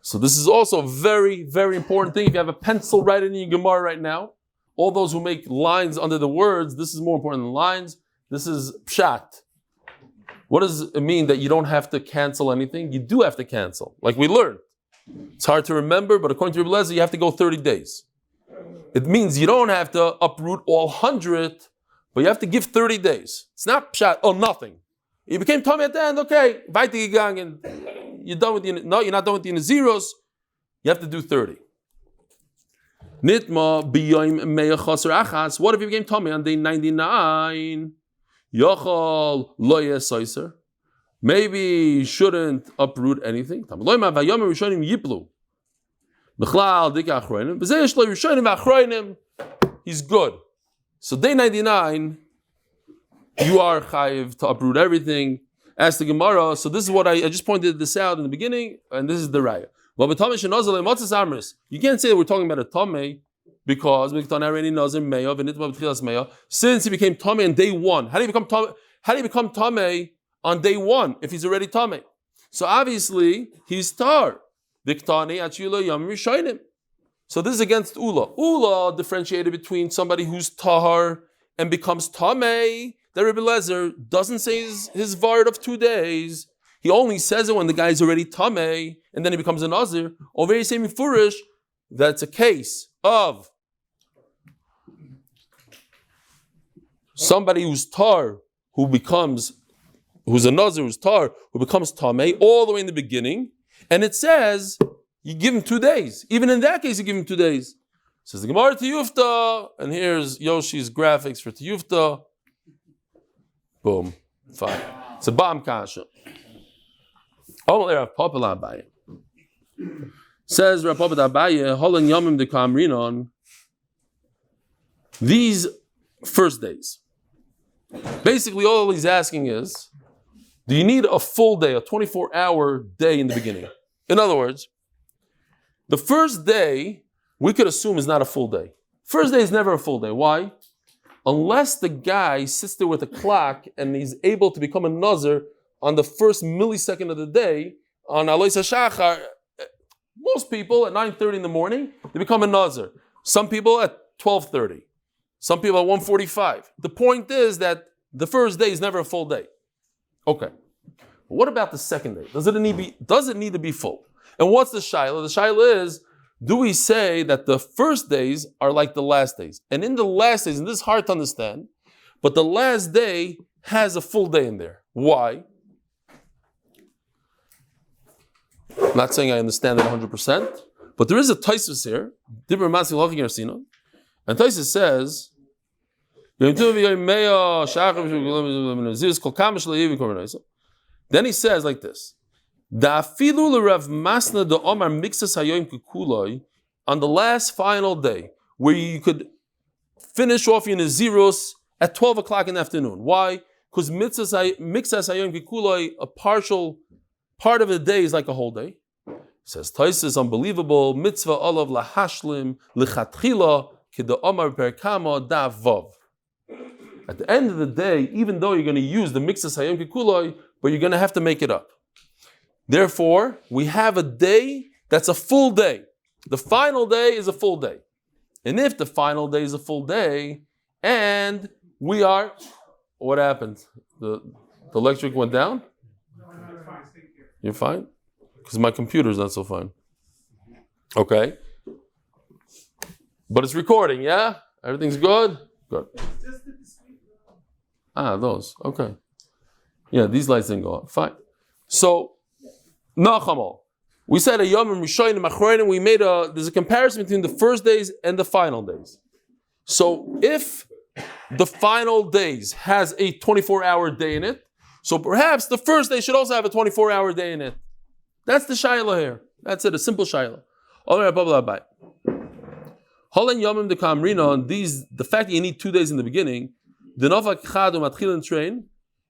So this is also a very, very important thing. If you have a pencil right in your Gemara right now, all those who make lines under the words, this is more important than lines. This is pshat. What does it mean that you don't have to cancel anything? You do have to cancel, like we learned. It's hard to remember, but according to ybl'c, you have to go 30 days. It means you don't have to uproot all 100, but you have to give 30 days. It's not pshat, nothing. You became tamei at the end, okay, weitergegangen. You're done with you're not done with the Naziros. You have to do 30. Nitma biyoim meya chaser achas. What if you became tamei on day 99? Yochol lo yesoiser. Maybe you shouldn't uproot anything. He's good. So day 99, you are chayiv to uproot everything. As the Gemara, so this is what I just pointed this out in the beginning, and this is the raya. You can't say that we're talking about a tamei because since he became tamei on day 1. How do you become tamei on day 1 if he's already tamei? So obviously he's tar. So this is against Ula. Ula differentiated between somebody who's tahar and becomes tamei. That Rebbe Lezer doesn't say his vart of 2 days. He only says it when the guy is already tamei, and then he becomes a Nazir. Over here, saying Mifurish, that's a case of somebody who's tar, who's a Nazir, who's tar, who becomes tamei all the way in the beginning, and it says you give him 2 days. Even in that case, you give him 2 days. Says the Gemara Tiyufta, and here's Yoshi's graphics for Tiyufta. Boom. Fine. It's a bomb kasha. Says Rav Papa Abaye, Holan Yomim de Kamrinon. These first days. Basically, all he's asking is, do you need a full day, a 24-hour day in the beginning? In other words, the first day, we could assume is not a full day. First day is never a full day. Why? Unless the guy sits there with a clock and he's able to become a Nazir on the first millisecond of the day, on Alois HaShachar, most people at 9:30 in the morning, they become a Nazir. Some people at 12:30. Some people at 1:45. The point is that the first day is never a full day. Okay. But what about the second day? Does it need to be full? And what's the shaila? The shaila is, do we say that the first days are like the last days? And in the last days, and this is hard to understand, but the last day has a full day in there. Why? I'm not saying I understand it 100%, but there is a Taisus here, and Taisus says, then he says like this, on the last final day, where you could finish off your Naziros at 12 o'clock in the afternoon. Why? Because mixas hayom kikuloi, a partial part of the day is like a whole day. Says Taisus, unbelievable. Mitzvah olav lahashlim lichatchila kida omar perkama davav. At the end of the day, even though you're going to use the mixas hayom kikuloi, but you're going to have to make it up. Therefore, we have a day that's a full day. The final day is a full day. And if the final day is a full day, and we are, what happened? The electric went down? You're fine? Because my computer's not so fine. Okay. But it's recording, yeah? Everything's good? Good. Just the discrete. Those. Okay. Yeah, these lights didn't go on. Fine. So, Nachamal. We said a Yom Rishonim and Machronim. We made there's a comparison between the first days and the final days. So, if the final days has a 24-hour day in it, so perhaps the first day should also have a 24-hour day in it. That's the Shaila here. That's it, a simple Shaila. The fact that you need 2 days in the beginning,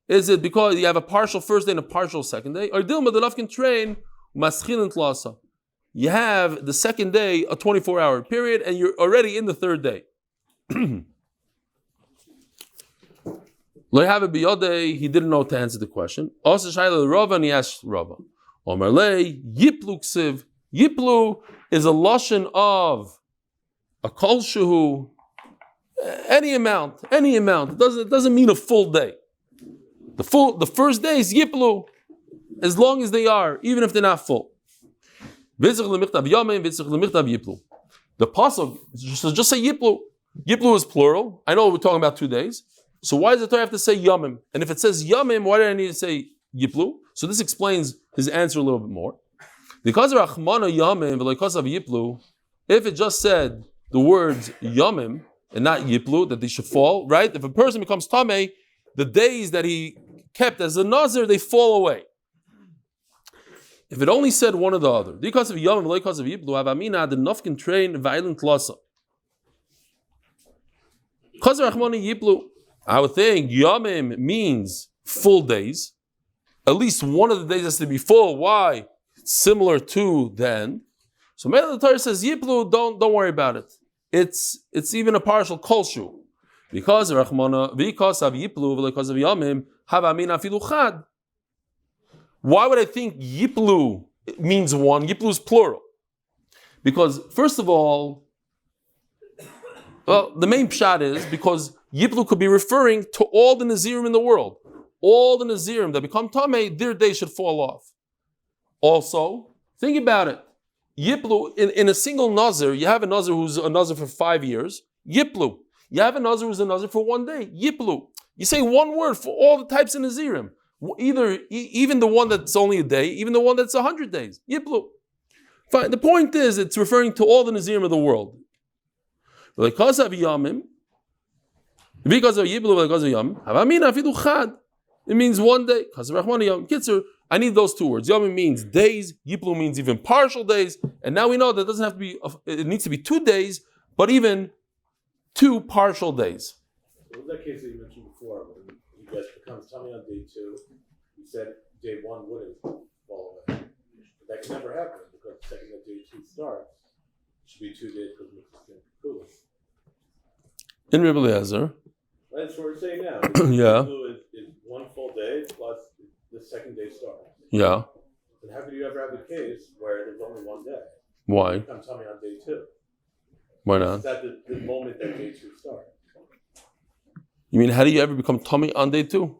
is it because you have a partial first day and a partial second day? Or you have the second day, a 24-hour period, and you're already in the third day. He didn't know to answer the question. And he asked Rava. Yiplu is a lashon of a kol shehu, any amount. It doesn't mean a full day. The first day is yiplu, as long as they are, even if they're not full. The pasuk should just say yiplu. Yiplu is plural. I know we're talking about 2 days. So why does the Torah have to say yamim? And if it says yamim, why do I need to say yiplu? So this explains his answer a little bit more. Because of Rachmana yamim, because of yiplu, if it just said the words yamim and not yiplu, that they should fall, right? If a person becomes tamei, the days that he kept as a Nazir, they fall away. If it only said one or the other, because of yamim, because of yiplu, avamina the nafkin train violent lasa. Because of Rachmana yiplu, I would think yamim means full days. At least one of the days has to be full. Why? Similar to then. So the Torah says yiplu, don't worry about it. It's even a partial kolshu. Because of Rachmana, because of yiplu, because of yamim, havamina afilu chad. Why would I think yiplu means one? Yiplu is plural. Because first of all, the main pshat is because yiplu could be referring to all the Nazirim in the world. All the Nazirim that become tamei, their day should fall off. Also, think about it. Yiplu, in a single Nazir, you have a Nazir who's a Nazir for 5 years. Yiplu. You have a Nazir who's a Nazir for 1 day. Yiplu. You say one word for all the types of Nazirim. Even the one that's only a day, even the one that's 100 days. Yiplu. Fine. The point is, it's referring to all the Nazirim of the world. Because of Yamim, because of Yiplu, because of Yamim, Havamina afilu chad. It means 1 day. Because of Rachmana Yamim. Kitzer, I need those 2 words. Yamim means days. Yiplu means even partial days. And now we know that it doesn't have to be. It needs to be 2 days, but even 2 partial days. So in that case that you mentioned before, when you guys becomes tummy on day 2, you said day 1 wouldn't fall away. But that can never happen because the second that day 2 starts, it should be 2 days because it's cool. In Rebbe Eliezer. That's what we're saying now. Yeah. Is 1 full day plus the second day starts. Yeah. And how could you ever have a case where there's only 1 day? Why? You become tummy on day 2. Why not? Is that the moment that day 2 starts? You mean, how do you ever become tummy on day 2?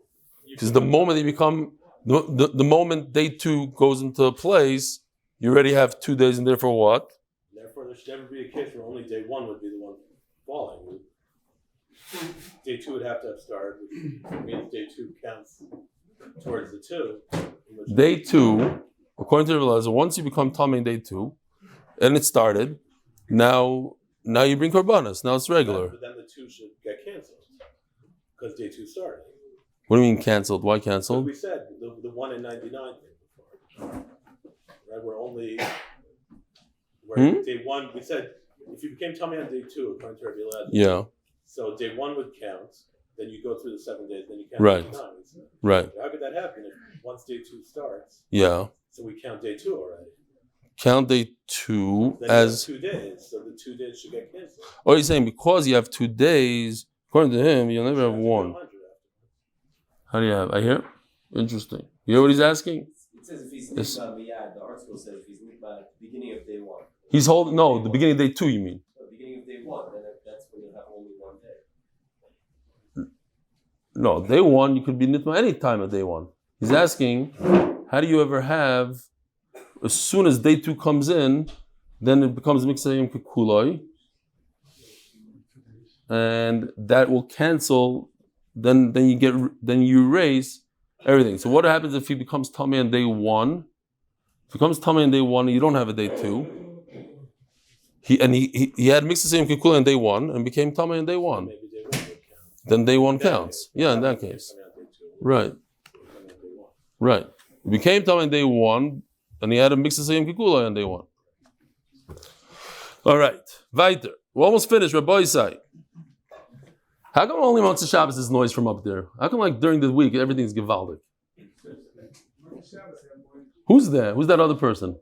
Because the moment you become, the moment day 2 goes into place, you already have 2 days in there for what? Therefore, there should never be a case where only day 1 would be the one falling. Day 2 would have to have started, which means day 2 counts towards the 2. Day 2, according to the Rebbe, once you become tummy in day 2, and it started, now you bring korbanos. Now it's regular. But then the 2 should get canceled because day 2 started. What do you mean canceled? Why canceled? So we said the 1 in 99 thing before, right? Day 1. We said if you became tummy on day 2, according to Eli. Yeah. So day 1 would count. Then you go through the 7 days. Then you count right. 9. Right. How could that happen if once day 2 starts? Yeah. So we count day 2 already. Count day 2 then as 2 days. So the 2 days should get canceled. Oh, you're saying because you have 2 days, according to him, you'll never have 1. How do you have? I hear? Interesting. You hear what he's asking? It says if he's nitba miyad, the article says if he's nitba at the beginning of day 1. He's holding, no, the beginning of day 2, you mean? The beginning of day 1, then that's when you'll have only 1 day. No, day 1, you could be nitma any time of day 1. He's asking, how do you ever have, as soon as day 2 comes in, then it becomes mixayim kekuloi. and that will cancel. Then you erase everything. So what happens if he becomes tummy on day 1? If he becomes tummy on day 1, and you don't have a day 2. He had mixed the same kikula on day 1 and became tummy on day 1. Maybe day 1 would count. Then day 1 counts. Yeah, in that case. Right. Right. He became tummy on day 1, and he had a mixed the same kikula on day 1. All right. Weiter. We're almost finished. Rabbi Isai. How come only Motzei Shabbos is noise from up there? How come like during the week everything's gewaldig? Who's there? Who's that other person?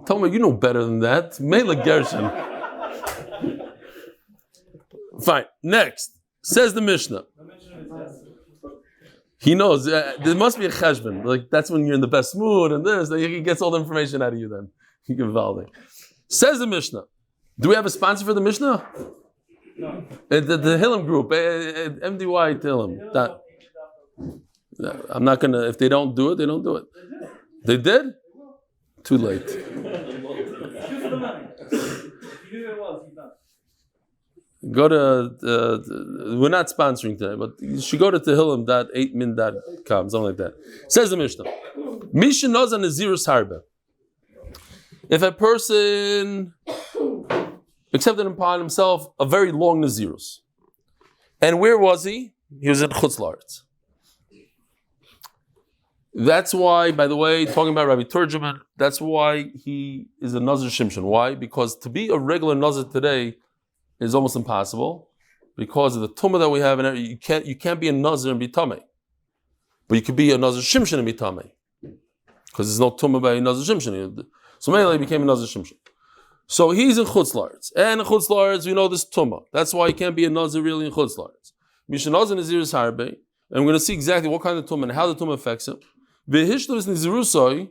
Tell me, you know better than that. Mela Gershon. Fine. Next. Says the Mishnah. He knows. There must be a cheshbon. Like that's when you're in the best mood and this. He gets all the information out of you then. Gewaldig. Says the Mishnah. Do we have a sponsor for the Mishnah? No. The Hillam group, MDY Hillam. I'm not gonna. If they don't do it, they don't do it. They did? Too late. Go to. We're not sponsoring today, but you should go to tehillim.8min.com, something like that. Says the Mishnah. Misha knows on Nazirus harbe. If a person accepted upon himself a very long Nazirus. And where was he? He was in Chutz La'aretz. That's why, by the way, talking about Rabbi Turgeman, that's why he is a Nazir Shimshon. Why? Because to be a regular Nazir today is almost impossible because of the tumah that we have. And you can't be a Nazir and be tamei. But you could be a Nazir Shimshon and be tamei. Because there's no tumah by a Nazir Shimshon. So Mele became a Nazir Shimshon. So he's in Chutz La'aretz. And in Chutz La'aretz, we know this tumah. That's why he can't be a Nazir really in Chutz La'aretz. Misha Nazir Nazirus harbe. And we're going to see exactly what kind of tumah and how the tumah affects him. V'hishlu is Nazirusoi.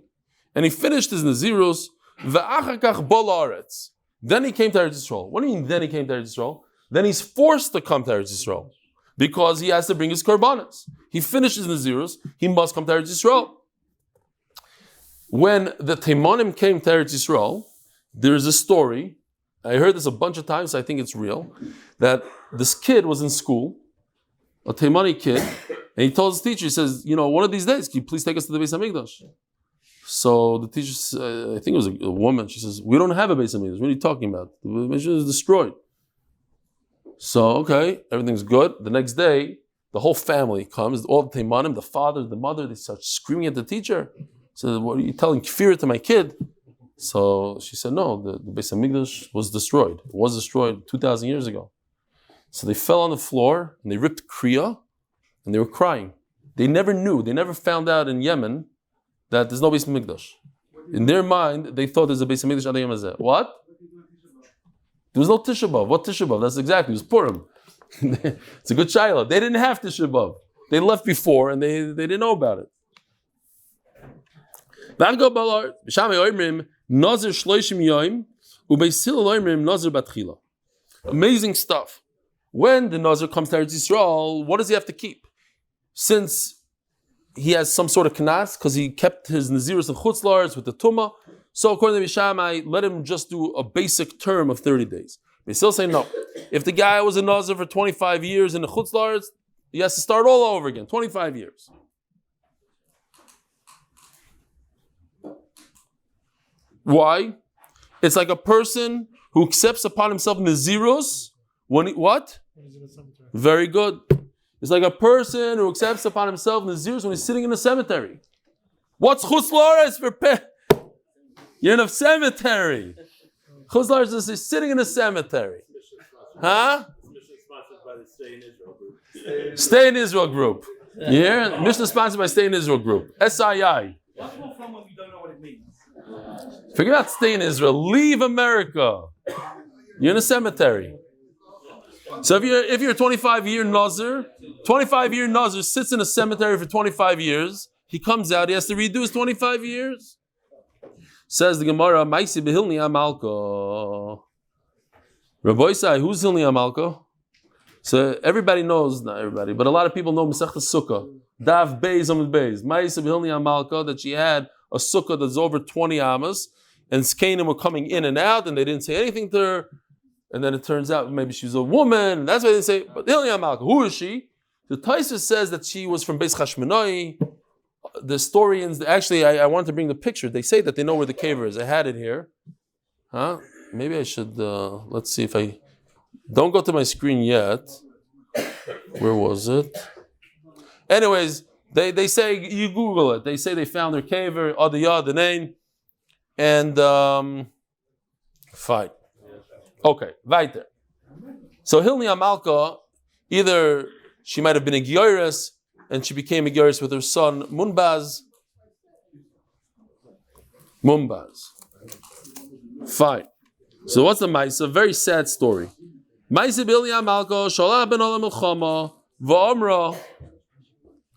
And he finished his Nazirus. V'achakach bo la'aretz. Then he came to Eretz Yisrael. What do you mean then he came to Eretz Yisrael? Then he's forced to come to Eretz Yisrael. Because he has to bring his korbanos. He finishes Nazirus. He must come to Eretz Yisrael. When the Teimanim came to Eretz Yisrael, there's a story, I heard this a bunch of times, so I think it's real, that this kid was in school, a Teimani kid, and he told his teacher, he says, one of these days, can you please take us to the Beis HaMikdash? So the teacher, I think it was a woman, she says, we don't have a Beis HaMikdash, what are you talking about? The Beis HaMikdash is destroyed. So, okay, everything's good. The next day, the whole family comes, all the Teimanim, the father, the mother, they start screaming at the teacher. So what are you telling kfir to my kid? So she said, no, the Beis HaMikdash was destroyed. It was destroyed 2,000 years ago. So they fell on the floor and they ripped kriya and they were crying. They never knew, they never found out in Yemen that there's no Beis HaMikdash. In their mind, they thought there's a Beis HaMikdash ad hayom hazeh. What? There was no Tisha B'Av. What Tisha B'Av? That's exactly, it was Purim. It's a good shayla. They didn't have Tisha B'Av. They left before and they didn't know about it. Amazing stuff. When the Nazir comes to Eretz Yisrael, what does he have to keep? Since he has some sort of knas, because he kept his Nazirus and Chutz La'aretz with the Tumah, so according to Bishamai, let him just do a basic term of 30 days. They still say no. If the guy was a Nazir for 25 years in the Chutz La'aretz, he has to start all over again, 25 years. Why? It's like a person who accepts upon himself Nazirus when he, what? Very good. It's like a person who accepts upon himself Nazirus when he's sitting in a cemetery. What's Chutz La'aretz for You're in a cemetery. Chutz La'aretz is sitting in a cemetery. Huh? Sponsored by the Stay in Israel group. Stay in Israel group. You hear? Mishnah sponsored by Stay in Israel group. SII. What's more fun when you don't know what it means? Forget about stay in Israel. Leave America. You're in a cemetery. So if you're a 25-year Nazir, 25-year Nazir sits in a cemetery for 25 years. He comes out. He has to redo his 25 years. Says the Gemara, Maisi behilni amalko. Rabbi Isai, who's Hilni Amalko? So everybody knows, not everybody, but a lot of people know Masechta Sukkah. Daf Beis, Amud Beis. Maisi behilni amalko, that she had a sukkah that's over 20 amas, and Skanim were coming in and out, and they didn't say anything to her. and then it turns out maybe she was a woman. That's why they say, but Hilni Malka, who is she? The Taisa says that she was from Beis Chashmonai. The historians, actually, I wanted to bring the picture. They say that they know where the caver is. I had it here. Huh? Maybe I should, let's see if I, don't go to my screen yet. Where was it? Anyways, they say, you Google it. They say they found their caver, the name, and fine. Okay, weiter. So Hilni Amalka, either she might have been a Gioris, and she became a Gioris with her son Munbaz. Fine. So what's the Maaser? Very sad story. Maaser Hilni Amalka, Shalom ben Olam Milchama, Va'amra.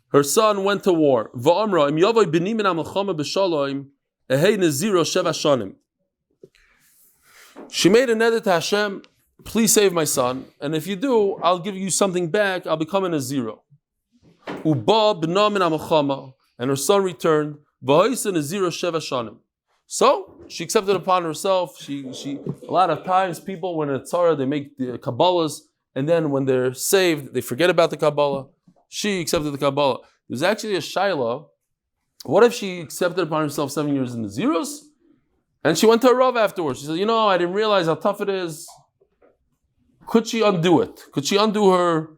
Her son went to war. Va'amra, im yavoy Benimin Amalchama b'shalom, ehei Nazir sheva shanim. She made a neder to Hashem, please save my son, and if you do, I'll give you something back, I'll become a Nazir. Uba b'na min Amalchama, and her son returned, v'hoisa Nazir sheva shanim. So she accepted upon herself. She a lot of times people when it's tzara they make the Kabbalahs, and then when they're saved they forget about the Kabbalah. She accepted the Kabbalah. There's actually a shaila. What if she accepted upon herself 7 years in the zeros, and she went to a Rav afterwards? She said, I didn't realize how tough it is. Could she undo it? Could she undo her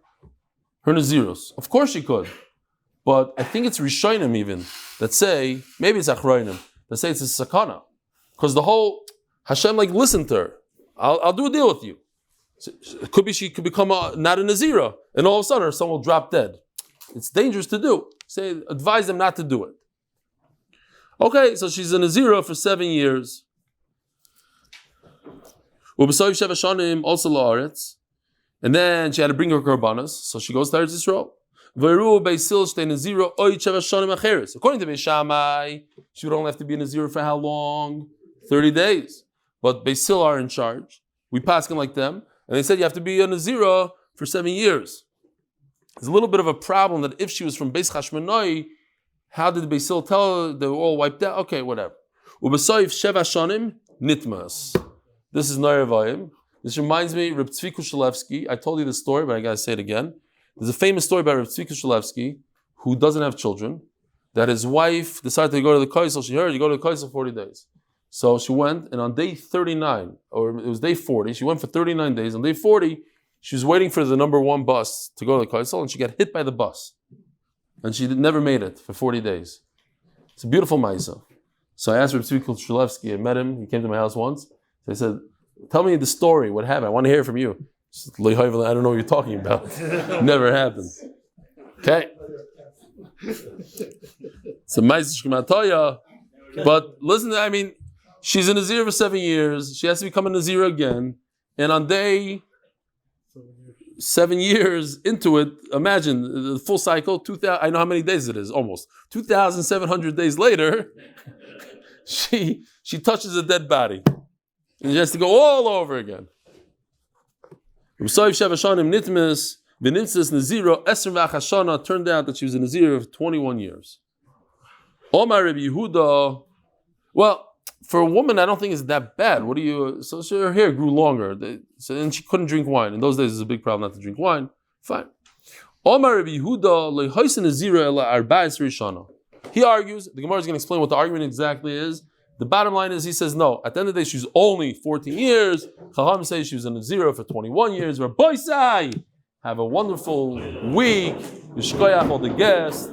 Naziros? Of course she could. But I think it's Rishonim even that say, maybe it's Achroinim, that say it's a sakana. Because the whole, Hashem listened to her. I'll do a deal with you. So it could be she could become not a Nazira, and all of a sudden her son will drop dead. It's dangerous to do. Say, advise them not to do it. Okay, so she's a Nazira for 7 years. Also and then she had to bring her korbanos, so she goes to Eretz Yisrael. According to Beis Shammai, she would only have to be a Nazir for how long? 30 days. But Beis Hillel are in charge. We pass them like them. And they said you have to be a Nazira for 7 years. There's a little bit of a problem that if she was from Beis Chashmonai, how did Beis Hillel tell her they were all wiped out? Okay, whatever. Ubesoif Sheva Shanim Nitmas. This is Noirevayim. This reminds me of Reb Tzvika Shalevsky. I told you this story, but I gotta say it again. There's a famous story about Reb Tzvika Shalevsky, who doesn't have children, that his wife decided to go to the Kaisel. She heard you go to the Kaisel 40 days. So she went, and on day 39, or it was day 40, she went for 39 days. On day 40, she was waiting for the number 1 bus to go to the Kaisel, and she got hit by the bus. And she never made it for 40 days. It's a beautiful Maaser. So I asked Reb Tzvika Shalevsky, I met him, he came to my house once. So I said, tell me the story, what happened? I want to hear it from you. He said, I don't know what you're talking about. Never happened. Okay. It's a Maaser Shematoya. But listen, she's a Nazir for 7 years. She has to become a Nazir again. And on day 7 years into it, imagine the full cycle, 2,000, I know how many days it is, almost. 2,700 days later, she touches a dead body. And she has to go all over again. Turned out that she was a Nazir of 21 years. Omar Rabbi Yehuda, well, for a woman, I don't think it's that bad. So her hair grew longer. And she couldn't drink wine. In those days, it's a big problem not to drink wine. Fine. Omar Rabbi Yehuda, he argues, the Gemara is going to explain what the argument exactly is. The bottom line is, he says, no, at the end of the day, she's only 14 years. Chacham says she was a Nazir for 21 years. Have a wonderful week. Yishkoyach all the guests.